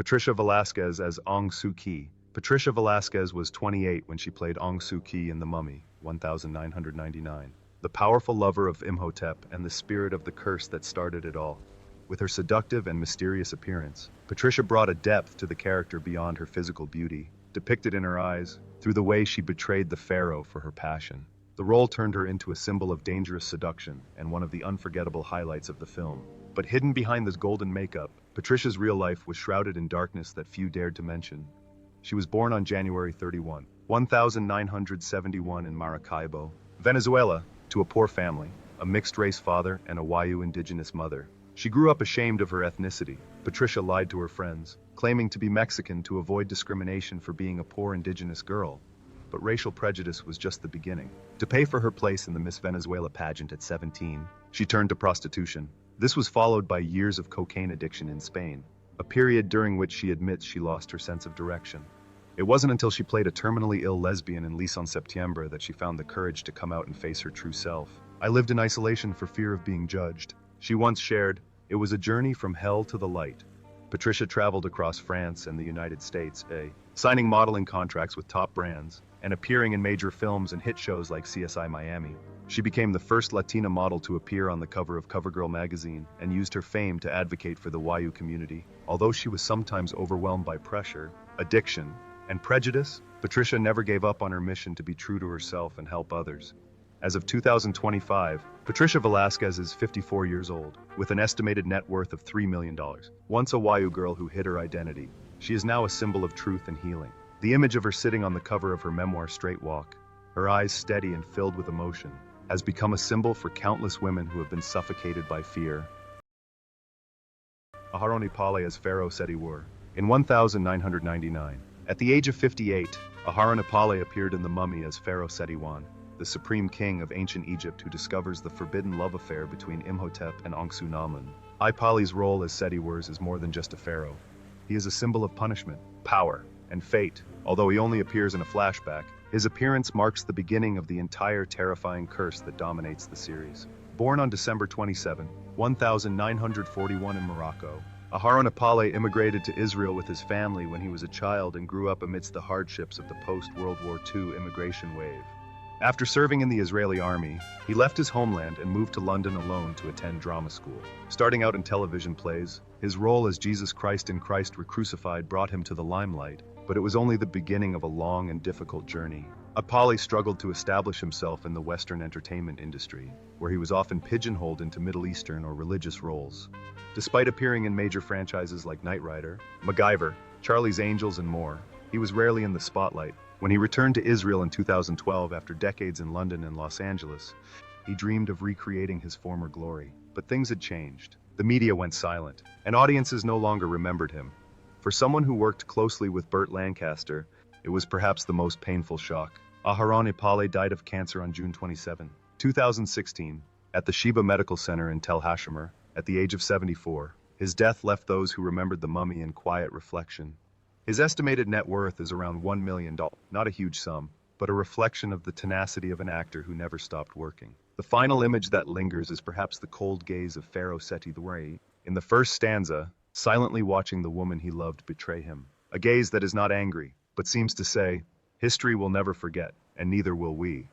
Patricia Velasquez as Aung Suu Kyi. Patricia Velasquez was 28 when she played Aung Suu Kyi in The Mummy, 1999. The powerful lover of Imhotep and the spirit of the curse that started it all. With her seductive and mysterious appearance, Patricia brought a depth to the character beyond her physical beauty, depicted in her eyes, through the way she betrayed the pharaoh for her passion. The role turned her into a symbol of dangerous seduction and one of the unforgettable highlights of the film. But hidden behind this golden makeup, Patricia's real life was shrouded in darkness that few dared to mention. She was born on January 31, 1971 in Maracaibo, Venezuela, to a poor family, a mixed-race father and a Wayu indigenous mother. She grew up ashamed of her ethnicity. Patricia lied to her friends, claiming to be Mexican to avoid discrimination for being a poor indigenous girl. But racial prejudice was just the beginning. To pay for her place in the Miss Venezuela pageant at 17, she turned to prostitution. This was followed by years of cocaine addiction in Spain, a period during which she admits she lost her sense of direction. It wasn't until she played a terminally ill lesbian in Lis en Septiembre that she found the courage to come out and face her true self. "I lived in isolation for fear of being judged," she once shared. "It was a journey from hell to the light." Patricia traveled across France and the United States, signing modeling contracts with top brands, and appearing in major films and hit shows like CSI Miami. She became the first Latina model to appear on the cover of CoverGirl magazine and used her fame to advocate for the Wayu community. Although she was sometimes overwhelmed by pressure, addiction, and prejudice, Patricia never gave up on her mission to be true to herself and help others. As of 2025, Patricia Velasquez is 54 years old, with an estimated net worth of $3 million. Once a Wayu girl who hid her identity, she is now a symbol of truth and healing. The image of her sitting on the cover of her memoir Straight Walk, her eyes steady and filled with emotion, has become a symbol for countless women who have been suffocated by fear. Aharoni Pale as Pharaoh Seti I. In 1999, at the age of 58, Aharoni Pale appeared in The Mummy as Pharaoh Seti I, the supreme king of ancient Egypt who discovers the forbidden love affair between Imhotep and Ankhesenamun. Pale's role as Seti I is more than just a pharaoh. He is a symbol of punishment, power, and fate. Although he only appears in a flashback, his appearance marks the beginning of the entire terrifying curse that dominates the series. Born on December 27, 1941 in Morocco, Aharoni Pale immigrated to Israel with his family when he was a child and grew up amidst the hardships of the post-World War II immigration wave. After serving in the Israeli army, he left his homeland and moved to London alone to attend drama school. Starting out in television plays, his role as Jesus Christ in Christ Crucified brought him to the limelight, but it was only the beginning of a long and difficult journey. Pale struggled to establish himself in the Western entertainment industry, where he was often pigeonholed into Middle Eastern or religious roles. Despite appearing in major franchises like Knight Rider, MacGyver, Charlie's Angels, and more, he was rarely in the spotlight. When he returned to Israel in 2012 after decades in London and Los Angeles, he dreamed of recreating his former glory. But things had changed. The media went silent, and audiences no longer remembered him. For someone who worked closely with Burt Lancaster, it was perhaps the most painful shock. Aharoni Pale died of cancer on June 27, 2016, at the Sheba Medical Center in Tel Hashemer, at the age of 74. His death left those who remembered the mummy in quiet reflection. His estimated net worth is around $1 million, not a huge sum, but a reflection of the tenacity of an actor who never stopped working. The final image that lingers is perhaps the cold gaze of Pharaoh Seti I, in the first stanza, silently watching the woman he loved betray him. A gaze that is not angry, but seems to say, "History will never forget, and neither will we."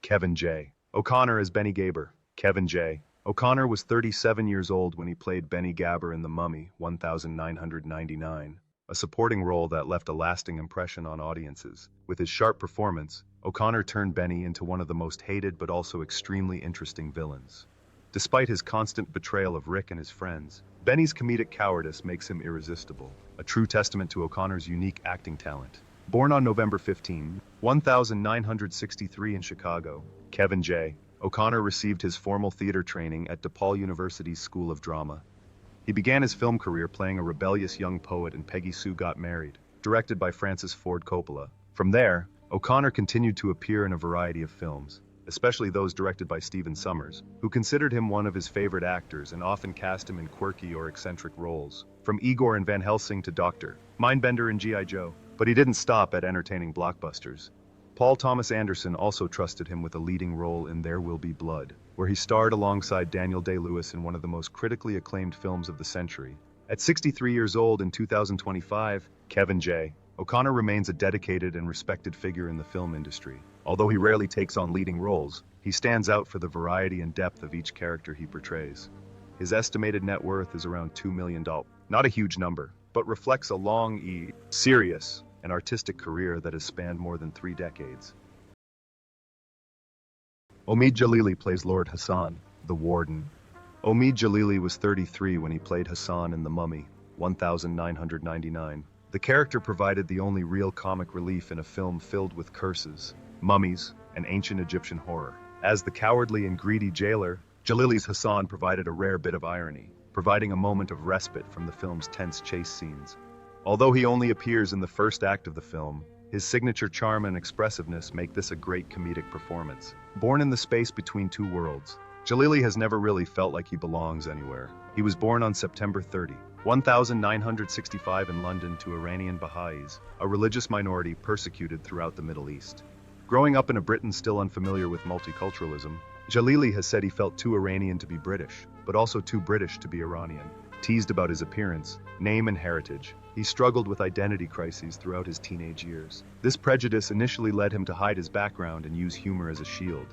Kevin J. O'Connor as Benny Gaber. Kevin J. O'Connor was 37 years old when he played Benny Gaber in The Mummy, 1999. A supporting role that left a lasting impression on audiences. With his sharp performance, O'Connor turned Benny into one of the most hated but also extremely interesting villains. Despite his constant betrayal of Rick and his friends, Benny's comedic cowardice makes him irresistible, a true testament to O'Connor's unique acting talent. Born on November 15, 1963 in Chicago, Kevin J. O'Connor received his formal theater training at DePaul University's School of Drama. He began his film career playing a rebellious young poet in Peggy Sue Got Married, directed by Francis Ford Coppola. From there, O'Connor continued to appear in a variety of films, especially those directed by Stephen Sommers, who considered him one of his favorite actors and often cast him in quirky or eccentric roles, from Igor in Van Helsing to Dr. Mindbender in G.I. Joe. But he didn't stop at entertaining blockbusters. Paul Thomas Anderson also trusted him with a leading role in There Will Be Blood, where he starred alongside Daniel Day-Lewis in one of the most critically acclaimed films of the century, At 63 years old in 2025, Kevin J. O'Connor remains a dedicated and respected figure in the film industry. Although he rarely takes on leading roles, he stands out for the variety and depth of each character he portrays. His estimated net worth is around $2 million. Not a huge number, but reflects a long, serious, and artistic career that has spanned more than 3 decades. Omid Jalili plays Lord Hassan, the Warden. Omid Jalili was 33 when he played Hassan in The Mummy, 1999. The character provided the only real comic relief in a film filled with curses, mummies, and ancient Egyptian horror. As the cowardly and greedy jailer, Jalili's Hassan provided a rare bit of irony, providing a moment of respite from the film's tense chase scenes. Although he only appears in the first act of the film, his signature charm and expressiveness make this a great comedic performance. Born in the space between two worlds, Jalili has never really felt like he belongs anywhere. He was born on September 30, 1965 in London to Iranian Baha'is, a religious minority persecuted throughout the Middle East. Growing up in a Britain still unfamiliar with multiculturalism, Jalili has said he felt too Iranian to be British, but also too British to be Iranian. Teased about his appearance, name and heritage, he struggled with identity crises throughout his teenage years. This prejudice initially led him to hide his background and use humor as a shield.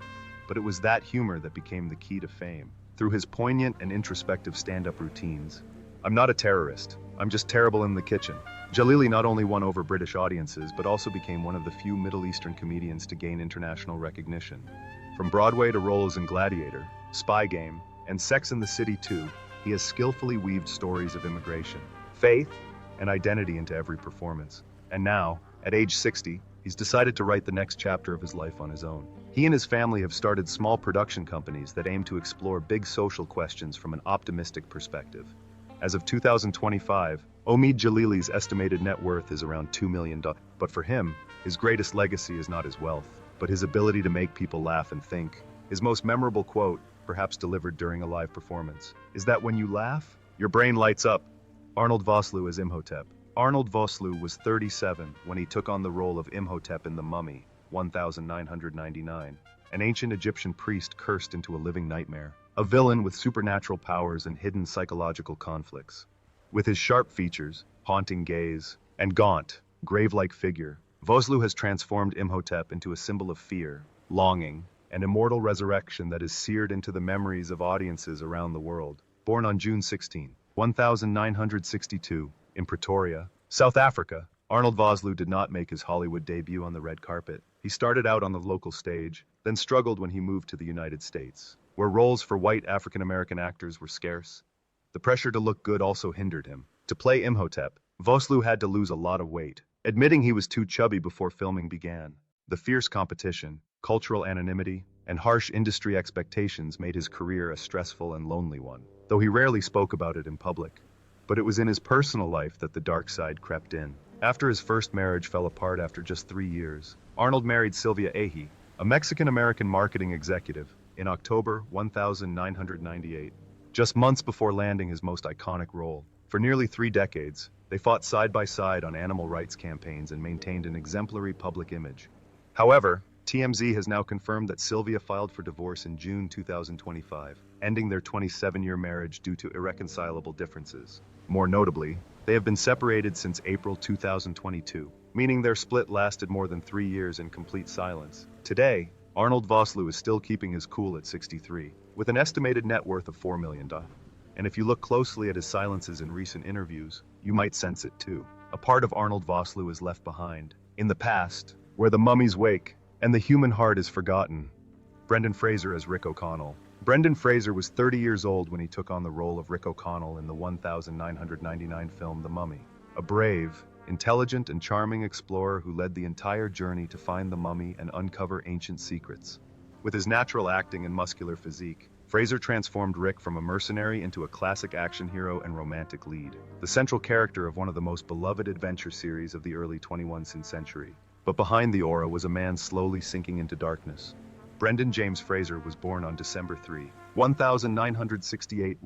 But it was that humor that became the key to fame. Through his poignant and introspective stand-up routines, "I'm not a terrorist, I'm just terrible in the kitchen," Jalili not only won over British audiences, but also became one of the few Middle Eastern comedians to gain international recognition. From Broadway to roles in Gladiator, Spy Game, and Sex and the City 2, he has skillfully weaved stories of immigration, faith, and identity into every performance. And now, at age 60, he's decided to write the next chapter of his life on his own. He and his family have started small production companies that aim to explore big social questions from an optimistic perspective. As of 2025, Omid Jalili's estimated net worth is around $2 million. But for him, his greatest legacy is not his wealth, but his ability to make people laugh and think. His most memorable quote, perhaps delivered during a live performance, is that when you laugh, your brain lights up. Arnold Vosloo as Imhotep. Arnold Vosloo was 37 when he took on the role of Imhotep in The Mummy, 1999, an ancient Egyptian priest cursed into a living nightmare, a villain with supernatural powers and hidden psychological conflicts. With his sharp features, haunting gaze, and gaunt, grave-like figure, Vosloo has transformed Imhotep into a symbol of fear, longing, and immortal resurrection that is seared into the memories of audiences around the world. Born on June 16, 1962, in Pretoria, South Africa, Arnold Vosloo did not make his Hollywood debut on the red carpet. He started out on the local stage, then struggled when he moved to the United States, where roles for white African-American actors were scarce. The pressure to look good also hindered him. To play Imhotep, Vosloo had to lose a lot of weight, admitting he was too chubby before filming began. The fierce competition, cultural anonymity, and harsh industry expectations made his career a stressful and lonely one, though he rarely spoke about it in public. But it was in his personal life that the dark side crept in. After his first marriage fell apart after just 3 years, Arnold married Sylvia Ahe, a Mexican-American marketing executive, in October 1998, just months before landing his most iconic role. For nearly 3 decades, they fought side by side on animal rights campaigns and maintained an exemplary public image. However, TMZ has now confirmed that Sylvia filed for divorce in June 2025, ending their 27-year marriage due to irreconcilable differences. More notably, they have been separated since April 2022, meaning their split lasted more than 3 years in complete silence. Today, Arnold Vosloo is still keeping his cool at 63, with an estimated net worth of $4 million. And if you look closely at his silences in recent interviews, you might sense it too. A part of Arnold Vosloo is left behind, in the past, where the mummies wake, and the human heart is forgotten. Brendan Fraser as Rick O'Connell. Brendan Fraser was 30 years old when he took on the role of Rick O'Connell in the 1999 film The Mummy. A brave, intelligent, and charming explorer who led the entire journey to find the mummy and uncover ancient secrets. With his natural acting and muscular physique, Fraser transformed Rick from a mercenary into a classic action hero and romantic lead, the central character of one of the most beloved adventure series of the early 21st century. But behind the aura was a man slowly sinking into darkness. Brendan James Fraser was born on December 3, 1968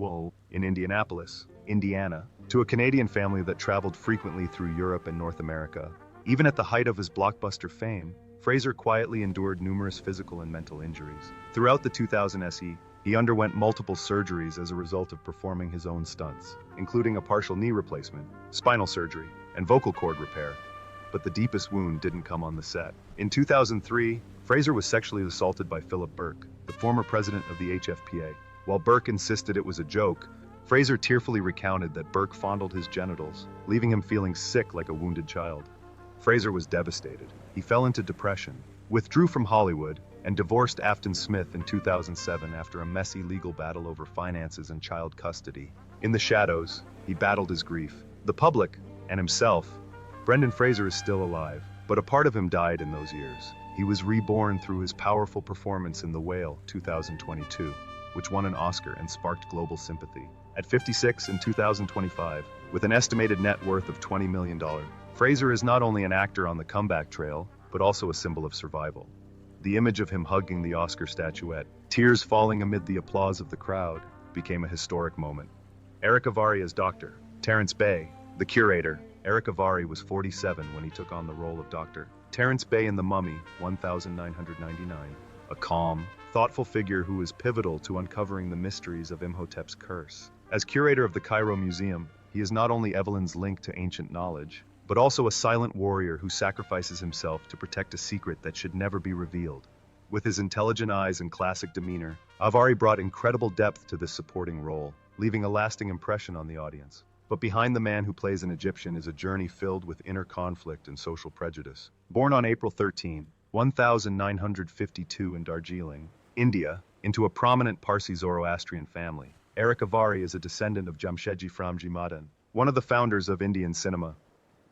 in Indianapolis, Indiana, to a Canadian family that traveled frequently through Europe and North America. Even at the height of his blockbuster fame, Fraser quietly endured numerous physical and mental injuries. Throughout the 2000s, He underwent multiple surgeries as a result of performing his own stunts, including a partial knee replacement, spinal surgery, and vocal cord repair. But the deepest wound didn't come on the set. In 2003, Fraser was sexually assaulted by Philip Burke, the former president of the HFPA. While Burke insisted it was a joke, Fraser tearfully recounted that Burke fondled his genitals, leaving him feeling sick like a wounded child. Fraser was devastated. He fell into depression, withdrew from Hollywood, and divorced Afton Smith in 2007 after a messy legal battle over finances and child custody. In the shadows, he battled his grief. The public, and himself. Brendan Fraser is still alive, but a part of him died in those years. He was reborn through his powerful performance in The Whale 2022, which won an Oscar and sparked global sympathy. At 56 in 2025, with an estimated net worth of $20 million, Fraser is not only an actor on the comeback trail, but also a symbol of survival. The image of him hugging the Oscar statuette, tears falling amid the applause of the crowd, became a historic moment. Eric Avari as Dr. Terrence Bay, the curator. Eric Avari was 47 when he took on the role of Dr. Terrence Bay in The Mummy, 1999, a calm, thoughtful figure who was pivotal to uncovering the mysteries of Imhotep's curse. As curator of the Cairo Museum, he is not only Evelyn's link to ancient knowledge, but also a silent warrior who sacrifices himself to protect a secret that should never be revealed. With his intelligent eyes and classic demeanor, Avari brought incredible depth to this supporting role, leaving a lasting impression on the audience. But behind the man who plays an Egyptian is a journey filled with inner conflict and social prejudice. Born on April 13, 1952 in Darjeeling, India, into a prominent Parsi Zoroastrian family, Eric Avari is a descendant of Jamshedji Framji Madan, one of the founders of Indian cinema.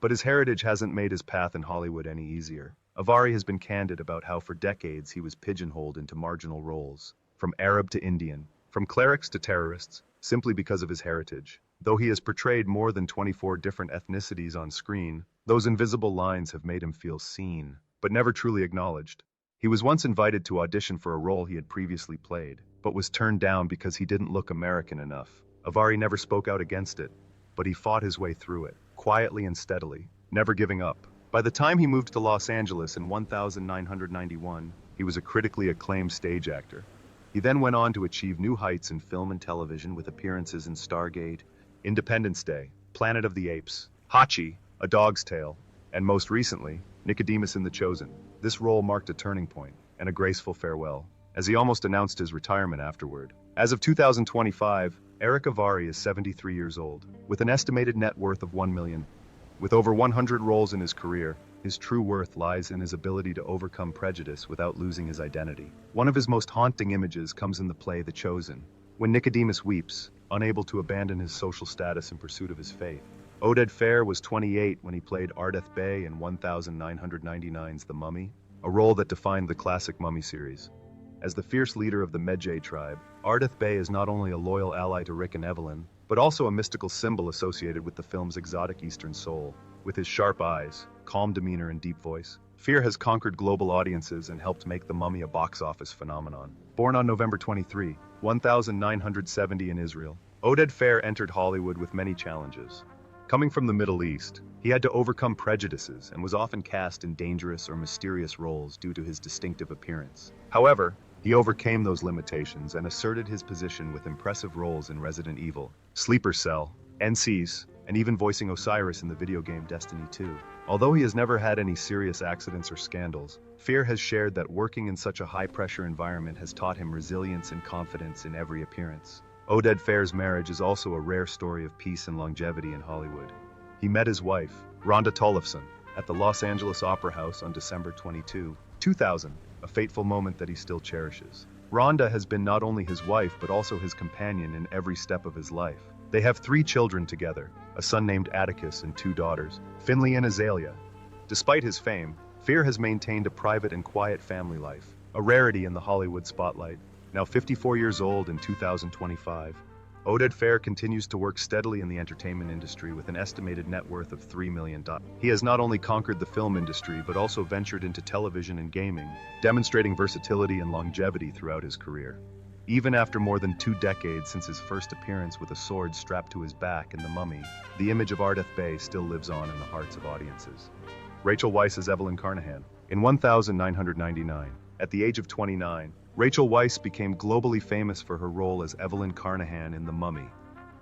But his heritage hasn't made his path in Hollywood any easier. Avari has been candid about how for decades he was pigeonholed into marginal roles, from Arab to Indian, from clerics to terrorists, simply because of his heritage. Though he has portrayed more than 24 different ethnicities on screen, those invisible lines have made him feel seen, but never truly acknowledged. He was once invited to audition for a role he had previously played, but was turned down because he didn't look American enough. Avari never spoke out against it, but he fought his way through it, quietly and steadily, never giving up. By the time he moved to Los Angeles in 1991, he was a critically acclaimed stage actor. He then went on to achieve new heights in film and television with appearances in Stargate, Independence Day, Planet of the Apes, Hachi, A Dog's Tale, and most recently, Nicodemus in The Chosen. This role marked a turning point and a graceful farewell, as he almost announced his retirement afterward. As of 2025, Eric Avari is 73 years old, with an estimated net worth of $1 million. With over 100 roles in his career, his true worth lies in his ability to overcome prejudice without losing his identity. One of his most haunting images comes in the play The Chosen, when Nicodemus weeps, unable to abandon his social status in pursuit of his faith. Oded Fehr was 28 when he played Ardeth Bey in 1999's The Mummy, a role that defined the classic Mummy series. As the fierce leader of the Medjay tribe, Ardeth Bey is not only a loyal ally to Rick and Evelyn, but also a mystical symbol associated with the film's exotic Eastern soul. With his sharp eyes, calm demeanor, and deep voice, Fehr has conquered global audiences and helped make The Mummy a box office phenomenon. Born on November 23, 1970 in Israel, Oded Fehr entered Hollywood with many challenges. Coming from the Middle East, he had to overcome prejudices and was often cast in dangerous or mysterious roles due to his distinctive appearance. However, he overcame those limitations and asserted his position with impressive roles in Resident Evil, Sleeper Cell, NCIS, and even voicing Osiris in the video game Destiny 2. Although he has never had any serious accidents or scandals, Fehr has shared that working in such a high-pressure environment has taught him resilience and confidence in every appearance. Oded Fehr's marriage is also a rare story of peace and longevity in Hollywood. He met his wife, Rhonda Tollefson, at the Los Angeles Opera House on December 22, 2000, a fateful moment that he still cherishes. Rhonda has been not only his wife but also his companion in every step of his life. They have 3 children together, a son named Atticus and 2 daughters, Finley and Azalea. Despite his fame, Fehr has maintained a private and quiet family life, a rarity in the Hollywood spotlight. Now 54 years old in 2025, Oded Fehr continues to work steadily in the entertainment industry with an estimated net worth of $3 million. He has not only conquered the film industry but also ventured into television and gaming, demonstrating versatility and longevity throughout his career. Even after more than 2 decades since his first appearance with a sword strapped to his back in The Mummy, the image of Ardeth Bey still lives on in the hearts of audiences. Rachel Weisz as Evelyn Carnahan. In 1999, at the age of 29, Rachel Weisz became globally famous for her role as Evelyn Carnahan in The Mummy,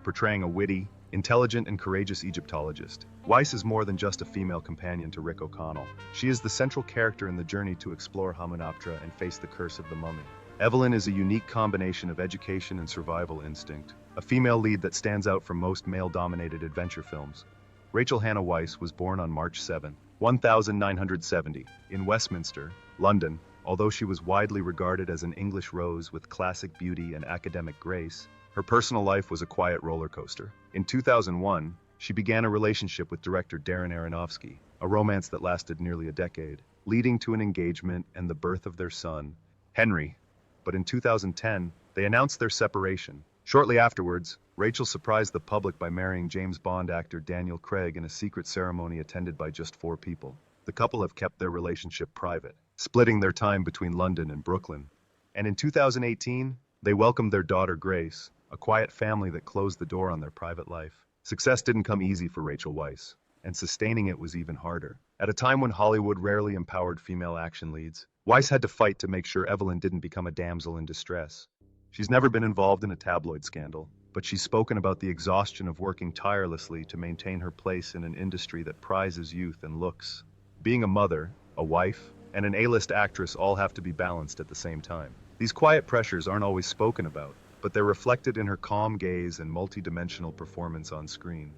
portraying a witty, intelligent, and courageous Egyptologist. Weisz is more than just a female companion to Rick O'Connell. She is the central character in the journey to explore Hamunaptra and face the curse of the mummy. Evelyn is a unique combination of education and survival instinct, a female lead that stands out from most male-dominated adventure films. Rachel Hannah Weisz was born on March 7, 1970, in Westminster, London. Although she was widely regarded as an English rose with classic beauty and academic grace, her personal life was a quiet roller coaster. In 2001, she began a relationship with director Darren Aronofsky, a romance that lasted nearly a decade, leading to an engagement and the birth of their son, Henry. But in 2010, they announced their separation. Shortly afterwards, Rachel surprised the public by marrying James Bond actor Daniel Craig in a secret ceremony attended by just 4 people. The couple have kept their relationship private, splitting their time between London and Brooklyn. And in 2018, they welcomed their daughter Grace, a quiet family that closed the door on their private life. Success didn't come easy for Rachel Weisz, and sustaining it was even harder. At a time when Hollywood rarely empowered female action leads, Weisz had to fight to make sure Evelyn didn't become a damsel in distress. She's never been involved in a tabloid scandal, but she's spoken about the exhaustion of working tirelessly to maintain her place in an industry that prizes youth and looks. Being a mother, a wife, and an A-list actress all have to be balanced at the same time. These quiet pressures aren't always spoken about, but they're reflected in her calm gaze and multi-dimensional performance on screen.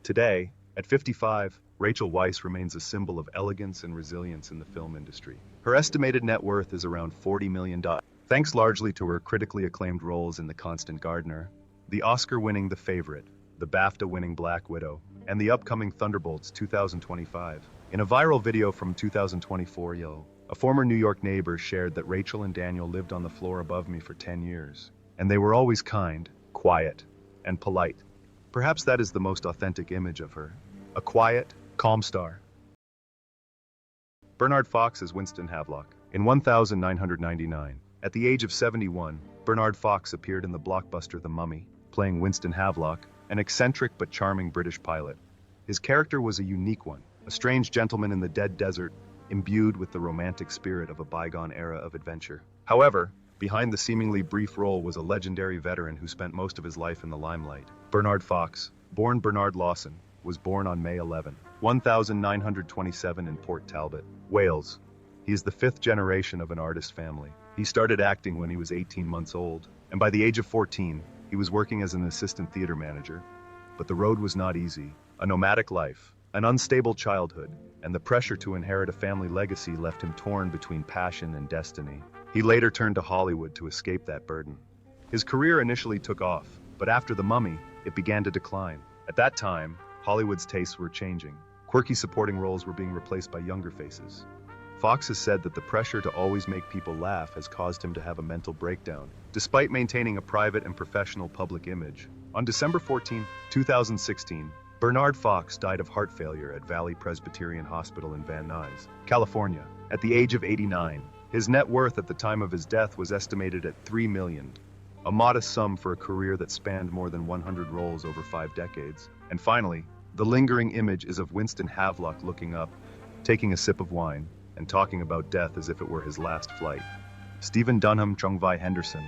Today, at 55, Rachel Weisz remains a symbol of elegance and resilience in the film industry. Her estimated net worth is around $40 million, thanks largely to her critically acclaimed roles in The Constant Gardener, the Oscar-winning The Favorite, the BAFTA-winning Black Widow, and the upcoming Thunderbolts 2025. In a viral video from 2024, a former New York neighbor shared that Rachel and Daniel lived on the floor above me for 10 years, and they were always kind, quiet, and polite. Perhaps that is the most authentic image of her, a quiet, calm star. Bernard Fox as Winston Havelock. In 1999, at the age of 71, Bernard Fox appeared in the blockbuster The Mummy, playing Winston Havelock, an eccentric but charming British pilot. His character was a unique one, a strange gentleman in the dead desert, imbued with the romantic spirit of a bygone era of adventure. However, behind the seemingly brief role was a legendary veteran who spent most of his life in the limelight. Bernard Fox, born Bernard Lawson, was born on May 11, 1927 in Port Talbot, Wales. He is the 5th generation of an artist family. He started acting when he was 18 months old, and by the age of 14, he was working as an assistant theater manager. But the road was not easy. A nomadic life, an unstable childhood, and the pressure to inherit a family legacy left him torn between passion and destiny. He later turned to Hollywood to escape that burden. His career initially took off, but after The Mummy, it began to decline. At that time, Hollywood's tastes were changing. Quirky supporting roles were being replaced by younger faces. Fox has said that the pressure to always make people laugh has caused him to have a mental breakdown, despite maintaining a private and professional public image. On December 14, 2016, Bernard Fox died of heart failure at Valley Presbyterian Hospital in Van Nuys, California, at the age of 89. His net worth at the time of his death was estimated at $3 million, a modest sum for a career that spanned more than 100 roles over 5 decades. And finally, the lingering image is of Winston Havelock looking up, taking a sip of wine, and talking about death as if it were his last flight. Stephen Dunham Chungvai Henderson.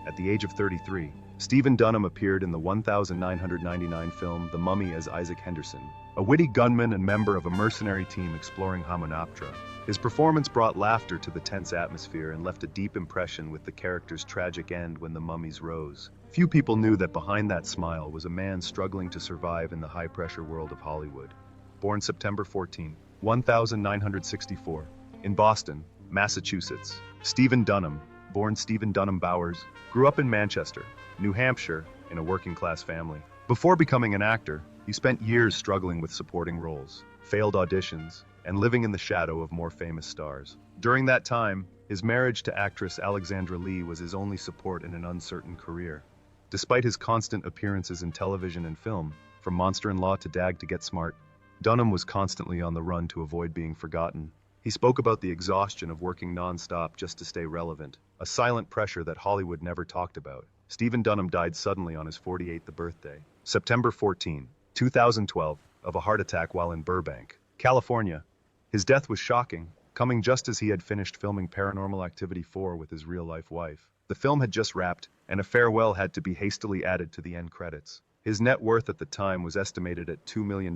At the age of 33, Stephen Dunham appeared in the 1999 film The Mummy as Isaac Henderson, a witty gunman and member of a mercenary team exploring Hamunaptra. His performance brought laughter to the tense atmosphere and left a deep impression with the character's tragic end when the mummies rose. Few people knew that behind that smile was a man struggling to survive in the high-pressure world of Hollywood. Born September 14, 1964, in Boston, Massachusetts, Stephen Dunham, born Stephen Dunham Bowers, grew up in Manchester, New Hampshire, in a working-class family. Before becoming an actor, he spent years struggling with supporting roles, failed auditions, and living in the shadow of more famous stars. During that time, his marriage to actress Alexandra Lee was his only support in an uncertain career. Despite his constant appearances in television and film, from Monster-in-Law to Dag to Get Smart, Dunham was constantly on the run to avoid being forgotten. He spoke about the exhaustion of working non-stop just to stay relevant, a silent pressure that Hollywood never talked about. Stephen Dunham died suddenly on his 48th birthday, September 14, 2012, of a heart attack while in Burbank, California. His death was shocking, coming just as he had finished filming Paranormal Activity 4 with his real-life wife. The film had just wrapped, and a farewell had to be hastily added to the end credits. His net worth at the time was estimated at $2 million,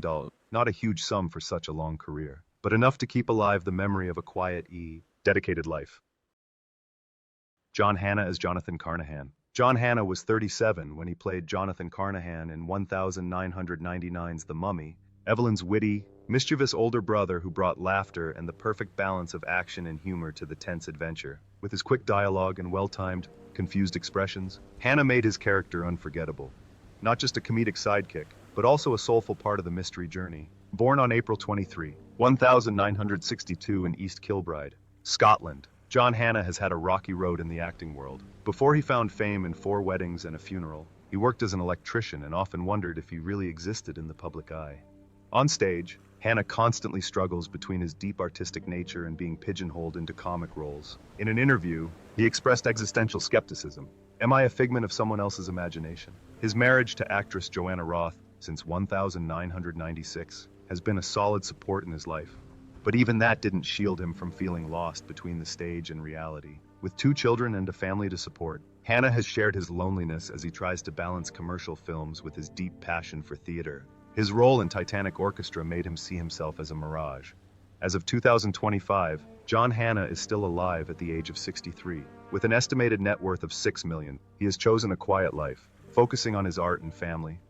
not a huge sum for such a long career, but enough to keep alive the memory of a quiet, dedicated life. John Hannah as Jonathan Carnahan. John Hannah was 37 when he played Jonathan Carnahan in 1999's The Mummy, Evelyn's witty, mischievous older brother who brought laughter and the perfect balance of action and humor to the tense adventure. With his quick dialogue and well-timed, confused expressions, Hannah made his character unforgettable. Not just a comedic sidekick, but also a soulful part of the mystery journey. Born on April 23, 1962 in East Kilbride, Scotland, John Hannah has had a rocky road in the acting world. Before he found fame in 4 Weddings and a Funeral, he worked as an electrician and often wondered if he really existed in the public eye. On stage, Hannah constantly struggles between his deep artistic nature and being pigeonholed into comic roles. In an interview, he expressed existential skepticism. Am I a figment of someone else's imagination? His marriage to actress Joanna Roth, since 1996, has been a solid support in his life. But even that didn't shield him from feeling lost between the stage and reality. With 2 children and a family to support, Hannah has shared his loneliness as he tries to balance commercial films with his deep passion for theater. His role in Titanic Orchestra made him see himself as a mirage. As of 2025, John Hannah is still alive at the age of 63. With an estimated net worth of $6 million, he has chosen a quiet life, focusing on his art and family.